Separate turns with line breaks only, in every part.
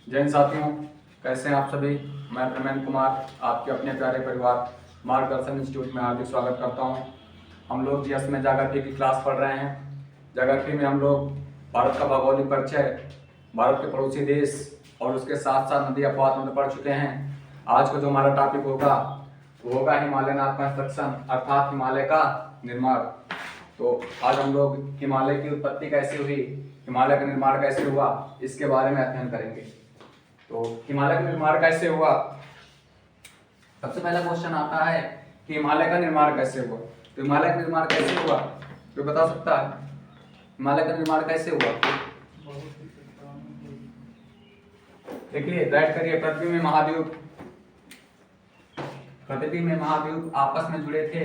जय हिंद साथियों, कैसे हैं आप सभी। मैं प्रमेंद्र कुमार आपके अपने प्यारे परिवार मार्गदर्शन इंस्टीट्यूट में हार्दिक स्वागत करता हूं। हम लोग जीएस में ज्योग्राफी की क्लास पढ़ रहे हैं। ज्योग्राफी में हम लोग भारत का भौगोलिक परिचय, भारत के पड़ोसी देश और उसके साथ साथ नदी अपवाद में पढ़ चुके हैं। आज का जो हमारा टॉपिक होगा वो होगा हिमालयन कंस्ट्रक्शन, अर्थात हिमालय का निर्माण। तो आज हम लोग हिमालय की उत्पत्ति कैसे हुई, हिमालय का निर्माण कैसे हुआ, इसके बारे में अध्ययन करेंगे। तो हिमालय का निर्माण कैसे हुआ, सबसे पहला क्वेश्चन आता है कि हिमालय का निर्माण कैसे हुआ। तो हिमालय का निर्माण कैसे हुआ, तो बता सकता है हिमालय का निर्माण कैसे हुआ। देखिए, राइट करिए। पृथ्वी में महाद्वीप आपस में जुड़े थे।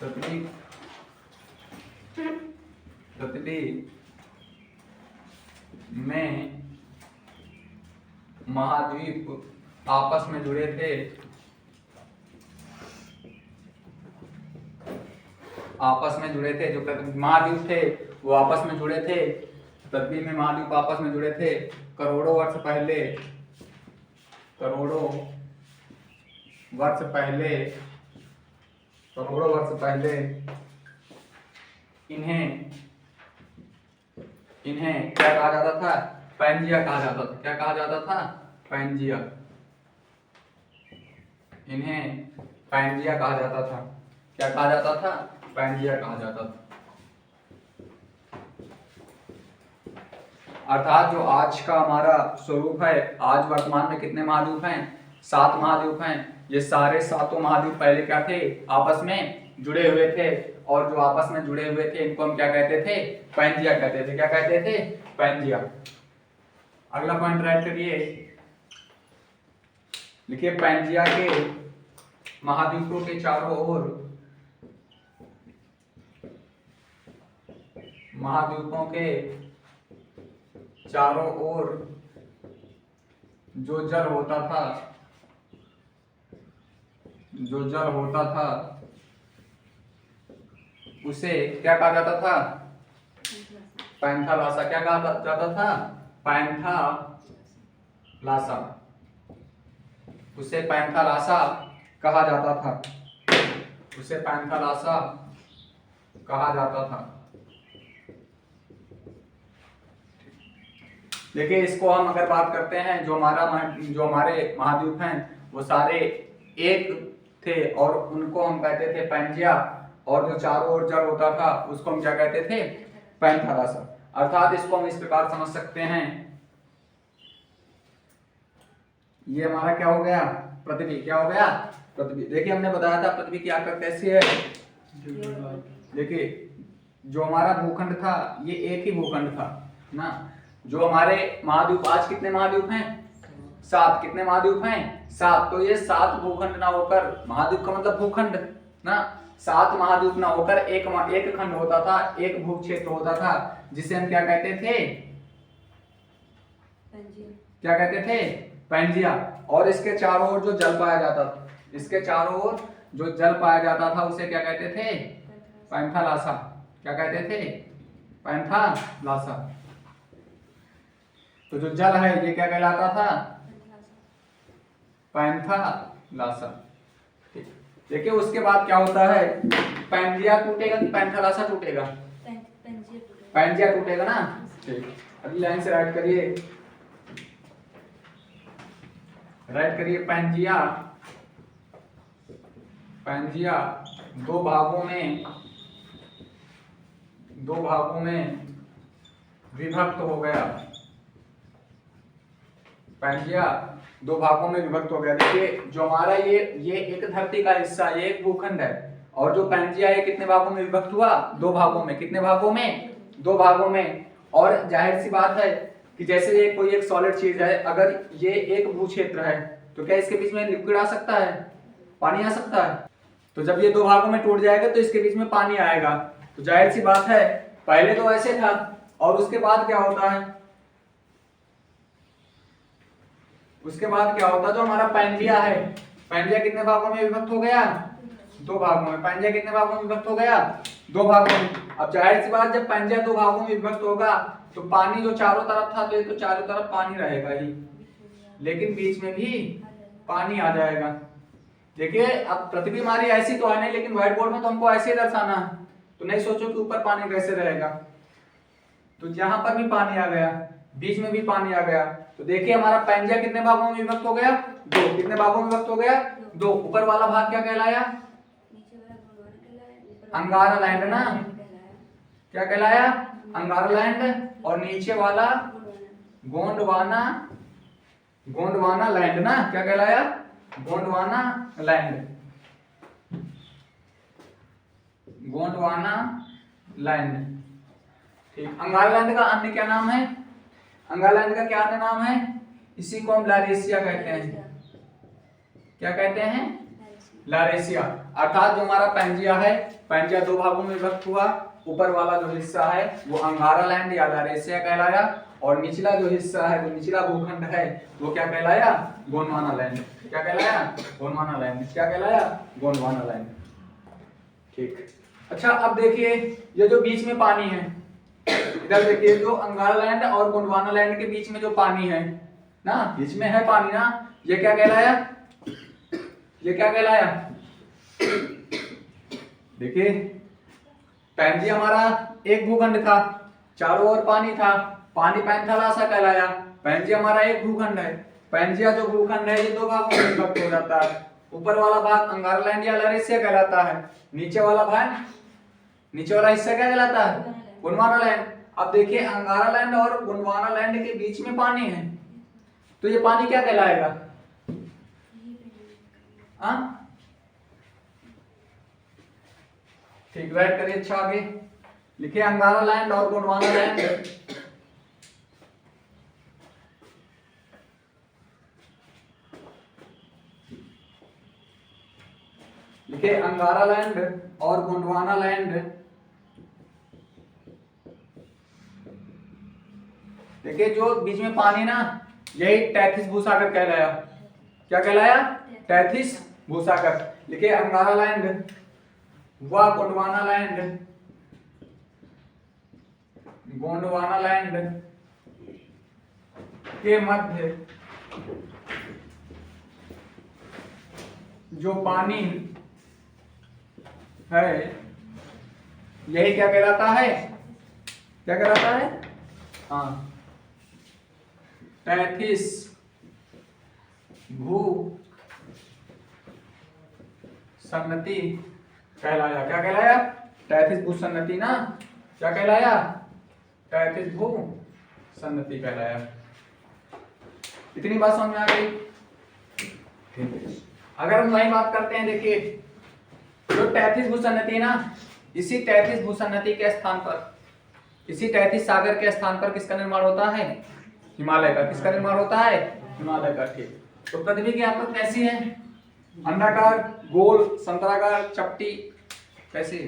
पृथ्वी में महाद्वीप आपस में जुड़े थे। जो महाद्वीप थे वो आपस में जुड़े थे। पृथ्वी में महाद्वीप आपस में जुड़े थे करोड़ों वर्ष पहले इन्हें क्या कहा जाता था, पैंजिया कहा जाता था। क्या कहा जाता था, पैंजिया। इन्हें पैंजिया कहा जाता था। क्या कहा जाता था, पैंजिया कहा जाता था। अर्थात जो आज का हमारा स्वरूप है, आज वर्तमान में कितने महाद्वीप हैं, 7 महाद्वीप हैं। ये सारे 7 महाद्वीप पहले क्या थे, आपस में जुड़े हुए थे। और जो आपस में जुड़े हुए थे इनको हम क्या कहते थे, पैंजिया कहते थे। क्या कहते थे, पैंजिया। अगला पॉइंट राइट करिए, लिखिए पैंजिया के महाद्वीपों के चारों ओर जो जल होता था उसे क्या कहा जाता था, पैंथालासा। क्या कहा जाता था, पैंथालासा। उसे पैंथालासा कहा जाता था। देखिए, इसको हम अगर बात करते हैं, जो हमारे महाद्वीप हैं वो सारे एक थे और उनको हम कहते थे पैंजिया। और जो चारों ओर जल होता था उसको हम क्या कहते थे, पैंथालासा। अर्थात इसको हम इस प्रकार समझ सकते हैं, ये हमारा क्या हो गया, पृथ्वी। क्या हो गया, पृथ्वी। देखिए, हमने बताया था पृथ्वी की आकृति कैसी है। देखिए, जो हमारा भूखंड था ये एक ही भूखंड था ना। जो हमारे महाद्वीप, आज कितने महाद्वीप हैं, 7। कितने महाद्वीप हैं, 7। तो ये 7 भूखंड ना होकर, महाद्वीप का मतलब भूखंड ना, 7 महाद्वीप ना होकर एक खंड होता था, एक भू क्षेत्र होता था, जिसे हम क्या कहते थे, पैंजिया। और इसके चारों ओर जो जल पाया जाता था, उसे क्या कहते थे, पैंथालासा। क्या कहते थे, पैंथालासा। तो जो जल है ये क्या कहलाता था, पैंथालासा। देखिए, उसके बाद क्या होता है, पैंजिया टूटेगा कि पैंथालासा टूटेगा, पैंजिया टूटेगा ना। ठीक, अगली लाइन से राइट करिए। पैंजिया दो भागों में विभक्त हो गया। पैंजिया 2 भागों में विभक्त हो गया। देखिए, जो हमारा ये एक धरती का हिस्सा, ये एक भूखंड है। और जो पैंजिया है कितने भागों में विभक्त हुआ, 2 भागों में। कितने भागों में, 2 भागों में। और जाहिर सी बात है कि जैसे ये कोई एक सॉलिड चीज है, अगर ये एक भू क्षेत्र है तो क्या इसके बीच में लिक्विड आ सकता है, पानी आ सकता है। तो जब ये 2 भागों में टूट जाएगा तो इसके बीच में पानी आएगा। तो जाहिर सी बात है, पहले तो ऐसे था और उसके बाद क्या होता है, जो हमारा पैंजिया है, पैंजिया कितने भागों में विभक्त हो गया, 2 भागों में। पैंजिया कितने भागों में विभक्त हो गया, 2 भागों में। अब जाहिर सी बात, जब पैंजिया 2 भागों में विभक्त होगा तो पानी जो चारों तरफ था, तो ये तो चारों तरफ पानी रहेगा ही, लेकिन बीच में भी पानी आ जाएगा। देखिए अब पृथ्वी हमारी ऐसी तो है नहीं, लेकिन व्हाइट बोर्ड में तो हमको ऐसे ही दर्शाना है, तो नहीं सोचो कि ऊपर पानी कैसे रहेगा। तो यहाँ पर भी पानी आ गया, बीच में भी पानी आ गया। तो देखिए हमारा पैंजिया कितने भागों में विभक्त हो गया? 2। कितने भागों में विभक्त हो गया? 2। ऊपर वाला भाग क्या कहलाया? अंगारा लैंड ना, क्या कहलाया? अंगारा लैंड। और नीचे वाला गोंडवाना, गोंडवाना लैंड ना, क्या कहलाया? Gondwana land, Gondwana land. ठीक, अंगारा लैंड का अन्य क्या नाम है? अंगारा लैंड का क्या अन्य नाम है? इसी को हम लारेशिया कहते हैं। क्या कहते हैं? लारेशिया। अर्थात जो हमारा पैंजिया है, पैंजिया 2 भागों में विभक्त हुआ। ऊपर वाला जो हिस्सा है वो अंगारा लैंड या लारेशिया कहलाया, और निचला जो हिस्सा है, जो निचला भूखंड है, वो क्या कहलाया? गोंडवाना लैंड। क्या कहलाया? गोंडवाना लैंड। क्या कहलाया? गोंडवाना लैंड। ठीक, अच्छा अब देखिए ये जो बीच में पानी है, इधर देखिए जो अंगारा लैंड और गोंडवाना लैंड के बीच में जो पानी है ना, बीच में है पानी ना, ये क्या कहलाया? ये क्या कहलाया? देखिए पैंजिया हमारा एक भूखंड था, चारों ओर पानी था, पानी पैंथालासा कहलाया। पैंजिया हमारा एक भूखंड है, पैंजिया जो भूखंड है ये 2 भागों में विभक्त हो जाता है। ऊपर वाला भाग अंगारा लैंड या लारेशिया कहलाता है, नीचे वाला भाग, नीचे वाला हिस्सा क्या कहलाता है? गोंडवाना लैंड। अब देखिए अंगारा लैंड और गोंडवाना लैंड के बीच में पानी है, तो ये पानी क्या कहलाएगा? ठीक, राइट करिए। अच्छा आगे लिखिए अंगारा लैंड और गोंडवाना लैंड। लिखिए अंगारा लैंड और गोंडवाना लैंड। देखिए जो बीच में पानी ना, यही टैथिस भूसागर कहलाया। क्या कहलाया? टैथिस भूसागर। लिखिए अंगारा लैंड व गोंडवाना लैंड, गोंडवाना लैंड के मध्य जो पानी है, यही क्या कहलाता है? क्या कहलाता है? हाँ, टैथिस भू सन्नति कहलाया। क्या कहलाया? टैथिस भू सन्नति ना, क्या कहलाया? टैथिस भू सन्नति कहलाया। इतनी बात समझ में आ गई? ठीक है, अगर हम वही बात करते हैं, देखिए जो टैथिस भू सन्नति है ना, इसी टैथिस भू सन्नति के स्थान पर, इसी टैथिस सागर के स्थान पर किसका निर्माण होता है? हिमालय का। किसका निर्माण होता है? हिमालय का। ठीक, तो पृथ्वी की आकृति कैसी है? अंडाकार, गोल, संतराकार, चपटी, कैसी?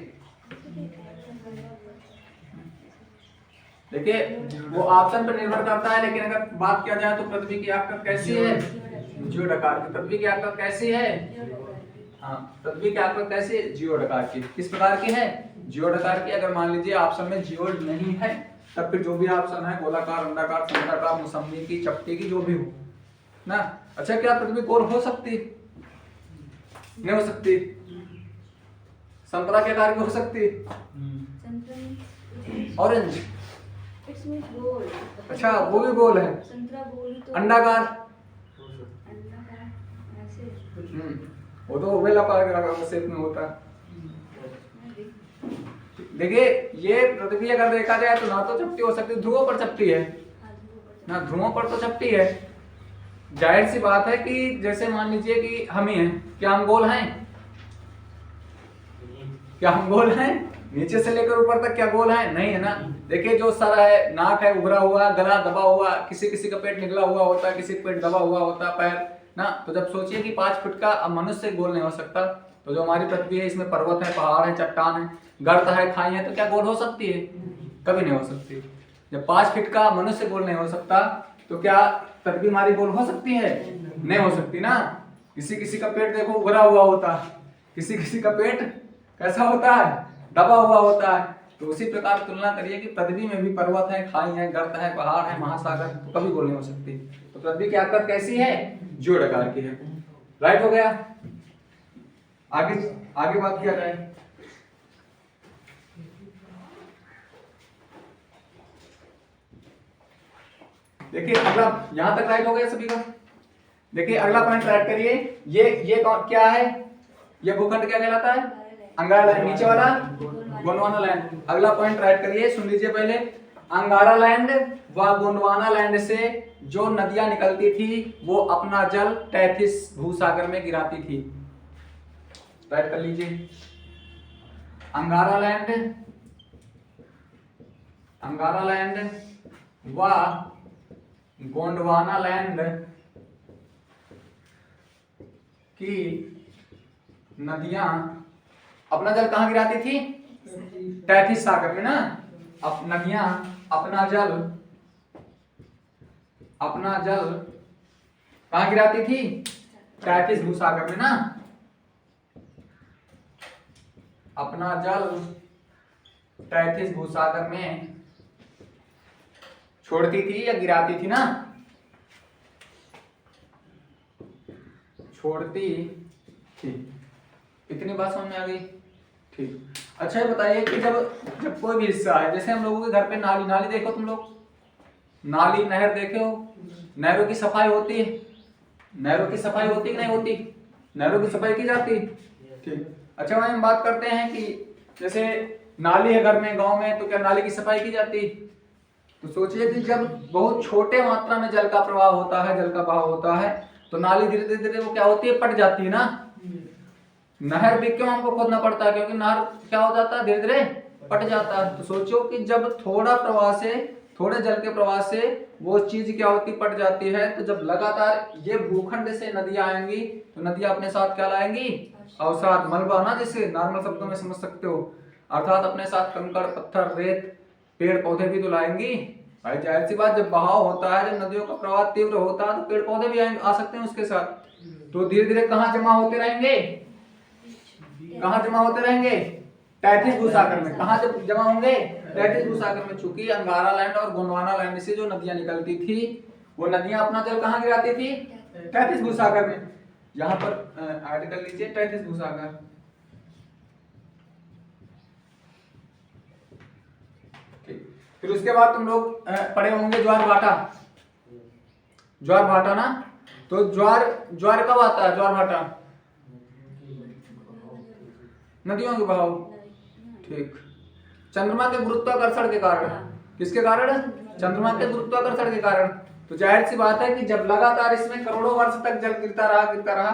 देखिए वो ऑप्शन पर निर्भर करता है, लेकिन अगर बात किया जाए तो पृथ्वी की आकृति कैसी है? जियोडाकार की। पृथ्वी की आकृति कैसी है? हाँ, पृथ्वी की आकृति कैसी है? जियोडाकार की। किस प्रकार की है? जियोडाकार की। अगर मान लीजिए ऑप्शन में जियोड नहीं है, तब फिर जो भी ऑप्शन है, गोलाकार, अंडाकार, संतराकार, मौसमी की, चपटी की, जो भी हो ना। अच्छा, क्या पृथ्वी गोल हो सकती? नहीं हो सकती। संतरा के आकार की हो सकती? ऑरेंज। अच्छा, वो भी गोल है। अंडाकार, वो तो ओवल आकार शेप में होता है। देखिए ये पृथ्वी अगर देखा जाए तो ना तो चपटी हो सकती, ध्रुवों पर चपटी है ना, ध्रुवों पर तो चपटी है। जाहिर सी बात है कि जैसे मान लीजिए कि हम ही हैं, क्या हम गोल हैं? क्या हम गोल हैं? नीचे से लेकर ऊपर तक क्या गोल है? नहीं है ना। देखिए जो सर है, नाक है उभरा हुआ, गला दबा हुआ, किसी किसी का पेट निकला हुआ होता है, किसी का पेट दबा हुआ होता है, पैर ना। तो जब सोचिए कि 5 फुट का मनुष्य गोल नहीं हो सकता, तो जो हमारी पृथ्वी है इसमें पर्वत है, पहाड़ है, चट्टान है, गर्त है, खाई है, तो क्या गोल हो सकती है? कभी नहीं हो सकती। जब 5 फीट का मनुष्य गोल नहीं हो सकता, तो क्या पृथ्वी हमारी गोल हो सकती है? नहीं हो सकती ना। किसी किसी का पेट देखो उभरा हुआ होता है, किसी किसी का पेट कैसा होता है? दबा हुआ होता है। तो उसी प्रकार तुलना करिए कि पृथ्वी में भी पर्वत है, खाई है, गर्त है, पहाड़ है, महासागर, तो कभी गोल नहीं हो सकती। तो पृथ्वी की आकृति कैसी है? जोड़ाकार की है। राइट हो गया। आगे आगे बात किया जाए। देखिए अगला, यहां तक राइट हो गया सभी का। देखिए अगला पॉइंट राइट करिए। ये क्या है? ये भूखंड क्या कहलाता है? अंगारा लैंड। नीचे वाला गोंडवाना लैंड। अगला पॉइंट राइट करिए, सुन लीजिए पहले। अंगारा लैंड व गोंडवाना लैंड से जो नदियां निकलती थी वो अपना जल टैथिस भूसागर में गिराती थी। राइट कर लीजिए। अंगारा लैंड व गोंडवाना लैंड की नदियां अपना जल कहां गिराती थी? टैथिस सागर में ना। अब नदियां अपना जल कहां गिराती थी? टैथिस भूसागर में ना। अपना जल टैथिस भूसागर में छोड़ती थी या गिराती थी ना? छोड़ती थी। इतनी बात समझ में आ गई? ठीक। अच्छा ये बताइए कि जब कोई भी हिस्सा है, जैसे हम लोगों के घर पे नाली देखो तुम लोग, नाली नहर देखे हो, नहरों की सफाई होती है? नहरों की सफाई होती कि नहीं होती? नहरों की सफाई की जाती। ठीक। अच्छा भाई हम बात करते हैं कि जैसे नाली है घर में, गांव में, तो क्या नाली की सफाई की जाती? तो सोचिए कि जब बहुत छोटे मात्रा में जल का प्रवाह होता है, जल का बहाव होता है, तो नाली धीरे धीरे वो क्या होती है? पट जाती है ना। नहर भी क्यों हमको खोदना पड़ता है? क्योंकि नहर क्या हो जाता है? धीरे धीरे पट जाता है। तो सोचो कि जब थोड़े जल के प्रवाह से वो चीज क्या होती? पट जाती है। तो जब लगातार ये भूखंड से नदियां आएंगी तो नदियां अपने साथ क्या लाएंगी? अवसाद, मलबा ना, जिसे नॉर्मल शब्दों में समझ सकते हो। अर्थात अपने साथ कंकड़, पत्थर, रेत, पेड़ पौधे भी तो लाएंगी। भाई जाहिर सी बात, जब बहाव होता है, जब नदियों का प्रवाह तीव्र होता है, तो पेड़ पौधे भी आ सकते हैं उसके साथ। तो धीरे धीरे कहाँ जमा होते रहेंगे? कहाँ जमा होते रहेंगे? टैथिस भूसागर में। कहाँ जमा होंगे? टैथिस भूसागर में। चूंकि अंगारा लैंड और गोंडवाना लैंड से जो नदियां निकलती थी, वो नदियां अपना जल कहाँ गिराती थी? टैथिस भूसागर में। यहाँ पर ऐड कर लीजिए टैथिस भूसागर। फिर उसके बाद तुम लोग पढ़े होंगे ज्वार भाटा ना। तो ज्वार कब आता है? ज्वार भाटा नदियों के बहाव। ठीक। चंद्रमा के गुरुत्वाकर्षण के कारण। किसके कारण? चंद्रमा के गुरुत्वाकर्षण के कारण। तो जाहिर सी बात है कि जब लगातार इसमें करोड़ों वर्ष तक जल गिरता रहा,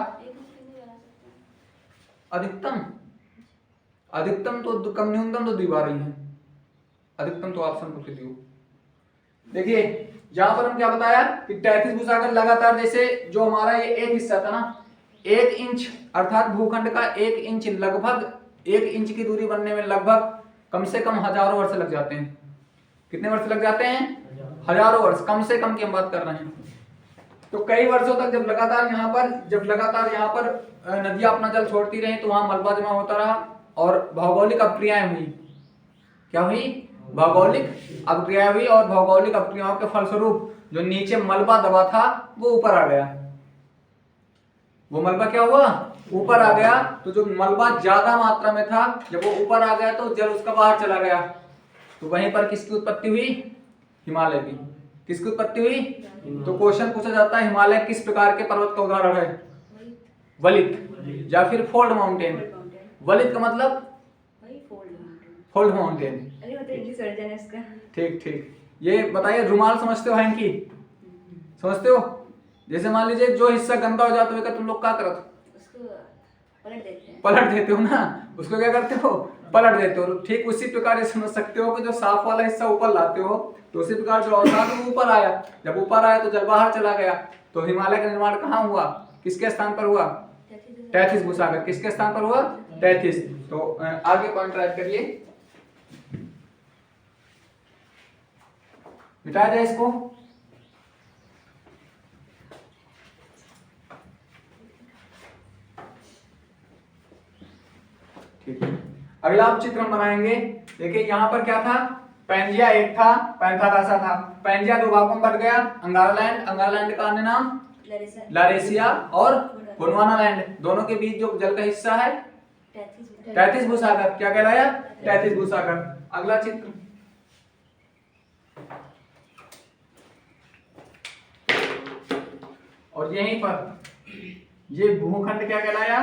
अधिकतम तो कम, न्यूनतम तो द्विबार ही है। अधिकतम तो ऑप्शन को दियो। देखिए यहां पर हम क्या बताया कि टैथिस भूसागर लगातार, जैसे जो हमारा ये एक हिस्सा था ना, 1 इंच, अर्थात भूखंड का 1 इंच, लगभग 1 इंच की दूरी बनने में लगभग कम से कम हजारों वर्ष लग जाते हैं। कितने वर्ष लग जाते हैं? हजारों वर्ष, कम से कम की हम बात कर रहे हैं। तो कई वर्षों तक जब लगातार यहाँ पर नदियां अपना जल छोड़ती रही, तो वहां मलबा जमा होता रहा और भौगोलिक अपक्रियाएं हुई। क्या हुई? भौगोलिक अपक्रिया हुई, और भौगोलिक अपक्रियाओं के फलस्वरूप जो नीचे मलबा दबा था वो ऊपर आ गया। वो मलबा क्या हुआ? ऊपर आ गया। तो जो मलबा ज्यादा मात्रा में था, जब वो ऊपर आ गया तो जल उसका बाहर चला गया। तो वहीं पर किसकी उत्पत्ति हुई? हिमालय की। किसकी उत्पत्ति हुई? तो क्वेश्चन पूछा जाता है हिमालय किस प्रकार के पर्वत का उदाहरण है? वलित या फिर फोल्ड माउंटेन। वलित का मतलब फोल्ड माउंटेन। ठीक ठीक। ये बताइए, रुमाल समझते हो हैंकी? समझते हो? जैसे मान लीजिए जो हिस्सा गंदा हो जाता है, तुम लोग क्या करते? पलट देते हो ना। उसको क्या करते हो? पलट देते हो। ठीक उसी प्रकार ये समझ सकते हो कि जो साफ वाला हिस्सा ऊपर लाते हो, तो उसी प्रकार जो अवसाद वो ऊपर आया। जब ऊपर आया तो जल बाहर चला गया। तो हिमालय का निर्माण कहाँ हुआ? किसके स्थान पर हुआ? टैथिस भूसागर। किसके स्थान पर हुआ? टैथिस। तो आगे पॉइंट राइट करिए, मिटा जाए इसको। ठीक है। अगला आप चित्र हम बनाएंगे देखिए यहाँ पर क्या था, पैंजिया एक था, पैंथालासा था। पैंजिया दो भागों में बट गया, अंगारालैंड, अंगारालैंड का अन्य नाम लारेसिया और गोंडवानालैंड। दोनों के बीच जो जल का हिस्सा है तैतीस भूसागर, क्या कहलाया, तैतीस भूसागर। अगला चित्र, और यहीं पर ये भूखंड क्या कहलाया,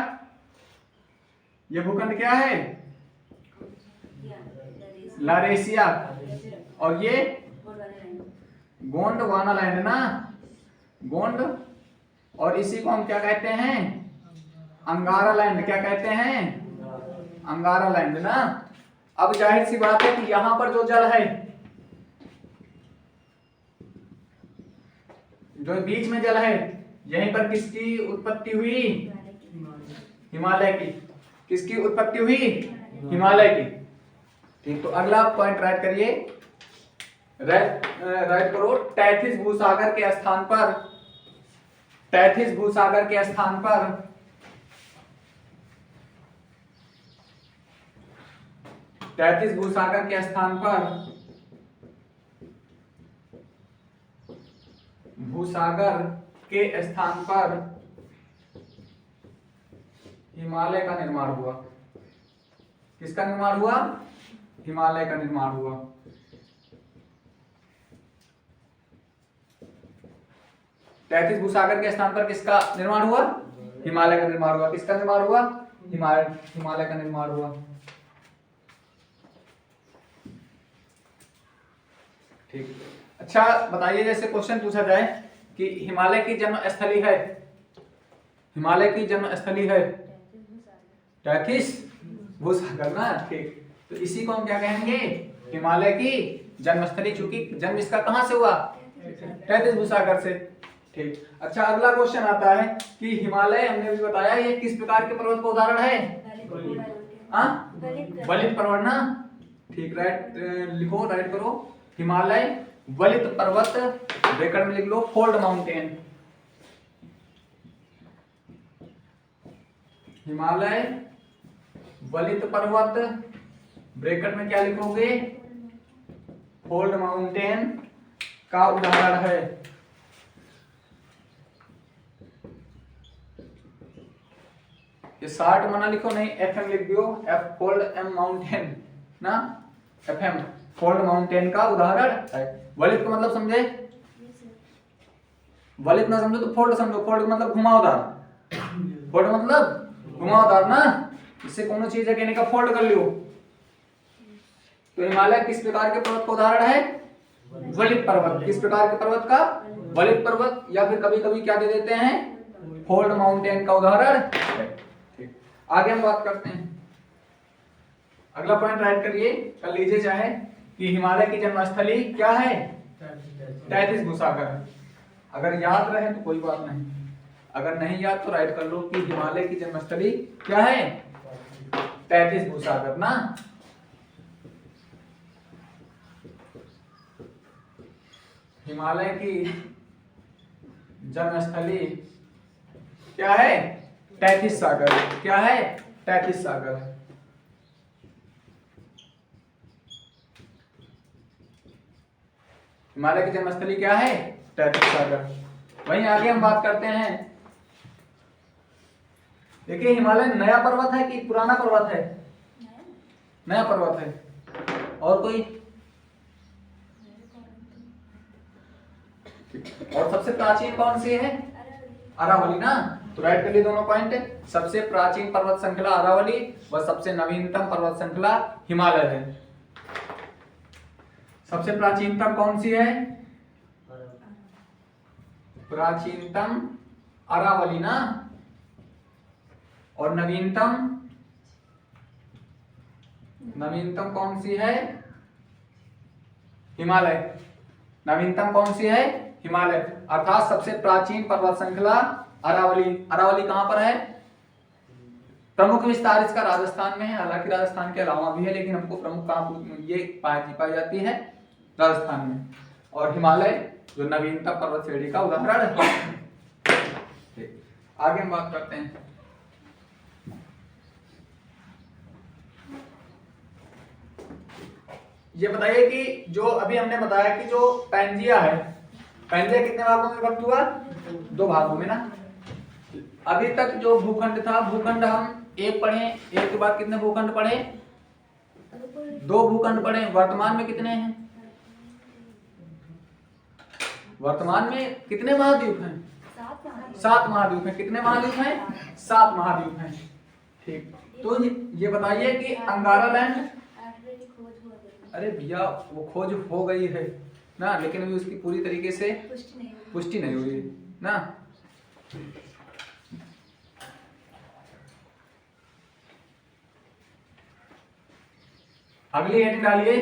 ये भूखंड क्या है, लारेसिया, और ये गोंडवानालैंड ना, गोंड, और इसी को हम क्या कहते हैं, अंगारालैंड। क्या कहते हैं, अंगारालैंड ना। अब जाहिर सी बात है कि यहां पर जो जल है, जो बीच में जल है, यहीं पर किसकी उत्पत्ति हुई, हिमालय की। किसकी उत्पत्ति हुई, हिमालय की। ठीक, तो अगला पॉइंट राइट करिए, राइट करो, तैतीस भूसागर के स्थान पर, तैतीस भूसागर के स्थान पर तैतीस भूसागर के स्थान पर भूसागर के स्थान पर हिमालय का निर्माण हुआ। किसका निर्माण हुआ, हिमालय का निर्माण हुआ। तैतीस भूसागर के स्थान पर किसका निर्माण हुआ, हिमालय का निर्माण हुआ। किसका निर्माण हुआ, हिमालय का निर्माण हुआ। ठीक, अच्छा बताइए, जैसे क्वेश्चन पूछा जाए कि हिमालय की जन्म स्थली है, हिमालय की जन्म स्थली है तैतीस भूसागर ना। ठीक, तो इसी को हम क्या कहेंगे, हिमालय की जन्मस्थली, चूंकि जन्म इसका कहां से हुआ, तैतीस भूसागर से। ठीक, अच्छा अगला क्वेश्चन आता है कि हिमालय, हमने भी बताया, ये किस प्रकार के पर्वत का उदाहरण है, वलित पर्वत ना। ठीक, राइट लिखो, राइट करो, हिमालय वलित पर्वत, ब्रैकेट में लिख लो फोल्ड माउंटेन। हिमालय वलित पर्वत, ब्रैकेट में क्या लिखोगे, फोल्ड माउंटेन का उदाहरण है। ये 60 मना लिखो नहीं, एफएम लिख दियो, एफ फोल्ड एम माउंटेन ना, एफएम फोल्ड माउंटेन का उदाहरण है। वलित का मतलब समझे, वलित ना समझो तो फोल्ड समझो। फोल्ड मतलब घुमावदार, फोल्ड मतलब घुमावदार ना, इससे कोनो चीज है कहने का फोल्ड कर लियो। तो हिमालय किस प्रकार के पर्वत का उदाहरण है, वलित पर्वत। किस प्रकार के पर्वत का, वलित पर्वत, या फिर कभी कभी क्या दे देते हैं, फोल्ड माउंटेन का उदाहरण है। ठीक, आगे हम बात करते हैं, अगला पॉइंट राइट करिए, कर लीजिए चाहे, कि हिमालय की जन्मस्थली क्या है, तैतीस भूसागर। अगर याद रहे तो कोई बात नहीं, अगर नहीं याद तो राइट कर लो कि हिमालय की जन्मस्थली क्या है, तैतीस भूसागर ना। हिमालय की जन्मस्थली क्या है, तैतीस सागर। क्या है, तैतीस सागर। हिमालय की जन्मस्थली क्या है, तैतीस सागर। वहीं आगे हम बात करते हैं, देखिए हिमालय नया पर्वत है कि पुराना पर्वत है, नया पर्वत है। और कोई, और सबसे प्राचीन कौन सी है, अरावली ना। तो राइट कर लिए दोनों पॉइंट, सबसे प्राचीन पर्वत श्रृंखला अरावली व सबसे नवीनतम पर्वत श्रृंखला हिमालय है। सबसे प्राचीनतम कौन सी है, प्राचीनतम अरावली ना, और नवीनतम, नवीनतम कौन सी है, हिमालय। नवीनतम कौन सी है, हिमालय। अर्थात सबसे प्राचीन पर्वत श्रृंखला अरावली। अरावली कहां पर है, प्रमुख विस्तार इसका राजस्थान में है, हालांकि राजस्थान के अलावा भी है, लेकिन हमको प्रमुख कहां ये पाई जाती है, राजस्थान में। और हिमालय जो नवीनतम पर्वत श्रेणी का उदाहरण है। आगे हम बात करते हैं, ये बताइए कि जो अभी हमने बताया कि जो पैंजिया है, पैंजिया कितने भागों में विभक्त हुआ? 2 भागों में ना। अभी तक जो भूखंड था, भूखंड हम एक पढ़े, एक के बाद कितने भूखंड पढ़े? 2 भूखंड पढ़े। वर्तमान में कितने हैं? वर्तमान में कितने महाद्वीप हैं? 7 महाद्वीप हैं। कितने महाद्वीप हैं? 7 महाद्वीप हैं। ठीक, तो ये बताइए कि अंगारा लैंड, अरे भैया वो खोज हो गई है ना, लेकिन अभी उसकी पूरी तरीके से पुष्टि नहीं हुई ना। अगली हेडिंग डालिए,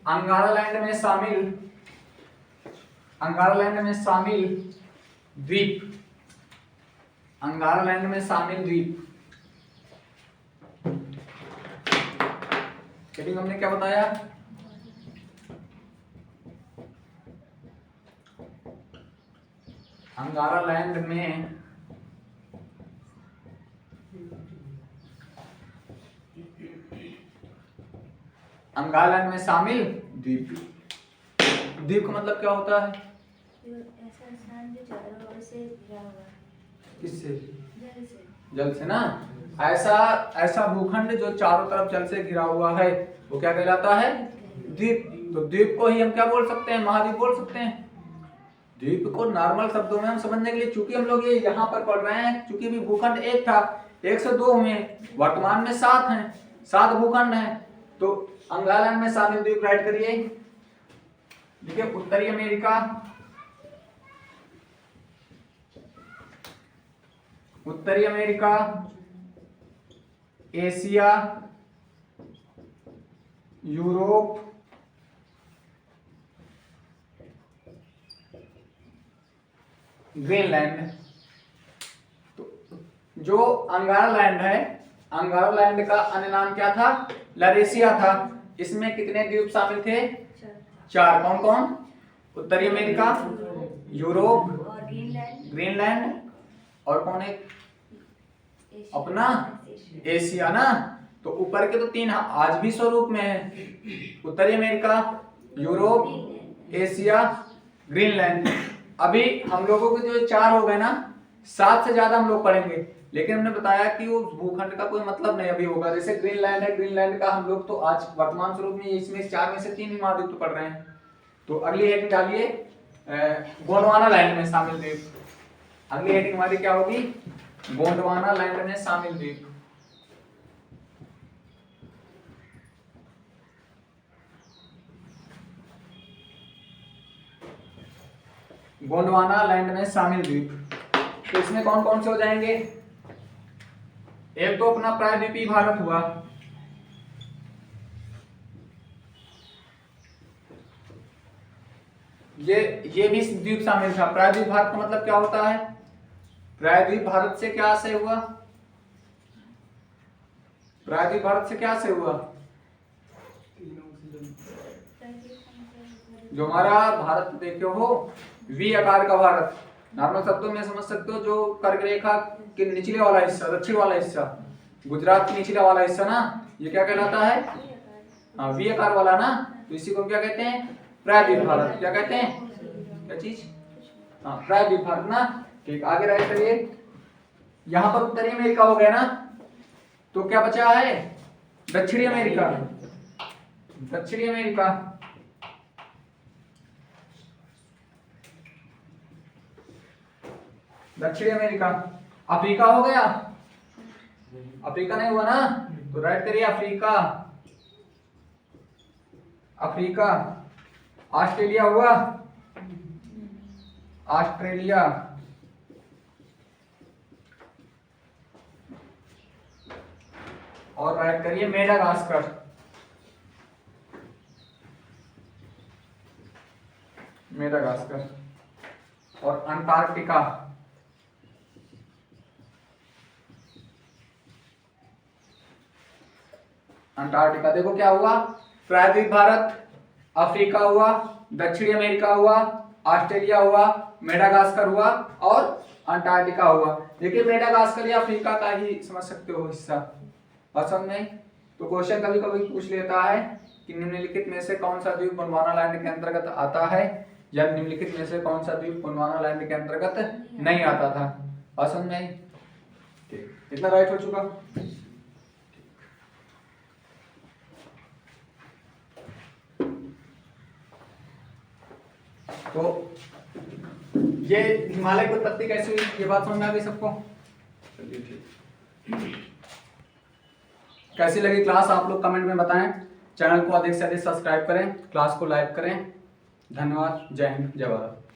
अंगारालैंड में शामिल, अंगारालैंड में शामिल द्वीप, अंगारालैंड में शामिल द्वीप। हेडिंग हमने क्या बताया? अंगारालैंड में अंगारालैंड में शामिल द्वीप। द्वीप का मतलब क्या होता है?
ऐसा स्थान जो चारों ओर से घिरा हुआ है।
किससे?
जल से।
जल से ना। ऐसा भूखंड जो चारों तरफ जल से घिरा हुआ है वो क्या कहलाता है? द्वीप। तो द्वीप को ही हम क्या बोल सकते हैं? महाद्वीप बोल सकते हैं। द्वीप को नॉर्मल शब्दों में हम समझने के लिए, चूंकि हम लोग ये यहाँ पर पढ़ रहे हैं, चूंकि भी भूखंड एक था, 1 से 2 हुए, वर्तमान में 7 हैं, 7 भूखंड हैं। तो अंगारालैंड में शामिल द्वीप राइट करिए। देखिए, उत्तरी अमेरिका, उत्तरी अमेरिका, एशिया, यूरोप, ग्रीनलैंड। तो जो अंगारालैंड है, अंगारालैंड का अन्य नाम क्या था? लरेशिया था। इसमें कितने द्वीप शामिल थे? 4। कौन कौन? उत्तरी अमेरिका, यूरोप, ग्रीनलैंड, और कौन है अपना? एशिया ना। तो ऊपर के तो 3 आज भी स्वरूप में है, उत्तरी अमेरिका, यूरोप, एशिया, ग्रीनलैंड। अभी हम लोगों के जो 4 हो गए ना, 7 से ज्यादा हम लोग पढ़ेंगे, लेकिन हमने बताया कि वो भूखंड का कोई मतलब नहीं अभी होगा। जैसे ग्रीनलैंड है, ग्रीनलैंड का हम लोग तो आज वर्तमान स्वरूप में इसमें 4 में से 3 ही महाद्वीप तो पढ़ रहे हैं। तो अगली हेडिंग डालिए, गोंडवाना लैंड में शामिल द्वीप। अगली हेडिंग हमारी क्या होगी? गोंडवाना लैंड में शामिल द्वीप। गोंडवाना लैंड में शामिल द्वीप। तो इसमें कौन कौन से हो जाएंगे? एक तो अपना प्रायद्वीपीय भारत हुआ, ये भी द्वीप शामिल था। प्रायद्वीप भारत का मतलब क्या होता है? प्रायद्वीप भारत से क्या आशय हुआ? प्रायद्वीप भारत से क्या आशय हुआ? जो हमारा भारत देखे हो, वी आकार का भारत, नॉर्मल शब्दों में समझ सकते हो, जो कर्क रेखा के निचले वाला हिस्सा, दक्षिण वाला हिस्सा, गुजरात के निचले वाला हिस्सा ना, ये क्या कहलाता है? हाँ, वी आकार वाला ना। तो इसी को क्या कहते हैं? प्रायद्वीप भारत। क्या कहते हैं? क्या चीज? हाँ, प्रायद्वीप भारत ना। ठीक, आगे राइट करिए। यहाँ पर उत्तरी अमेरिका हो गया ना, तो क्या बचा है? दक्षिणी अमेरिका। दक्षिणी अमेरिका, दक्षिणी अमेरिका। अफ्रीका हो गया? अफ्रीका नहीं हुआ ना, तो राइट करिए अफ्रीका। अफ्रीका। ऑस्ट्रेलिया हुआ? ऑस्ट्रेलिया। और राइट करिए मेडागास्कर। मेडागास्कर। और अंटार्कटिका। अंटार्कटिका। देखो क्या हुआ? प्रायद्वीप भारत, अफ्रीका हुआ, दक्षिणी अमेरिका हुआ, ऑस्ट्रेलिया हुआ, मेडागास्कर हुआ और अंटार्कटिका हुआ। देखिए, मेडागास्कर या अफ्रीका का ही समझ सकते हो हिस्सा। पसंद नहीं तो क्वेश्चन कभी कभी पूछ लेता है कि निम्नलिखित में से कौन सा द्वीप गोंडवाना लैंड के अंतर्गत आता है या निम्नलिखित में से कौन सा द्वीप गोंडवाना लैंड के अंतर्गत नहीं आता था। बात समझ में आई? ठीक, इतना राइट हो चुका। तो ये हिमालय की उत्पत्ति कैसे हुई, ये बात समझ में आ गई सबको? चलिए ठीक। कैसी लगी क्लास आप लोग कमेंट में बताएं। चैनल को अधिक से अधिक सब्सक्राइब करें, क्लास को लाइक करें। धन्यवाद। जय हिंद, जय भारत।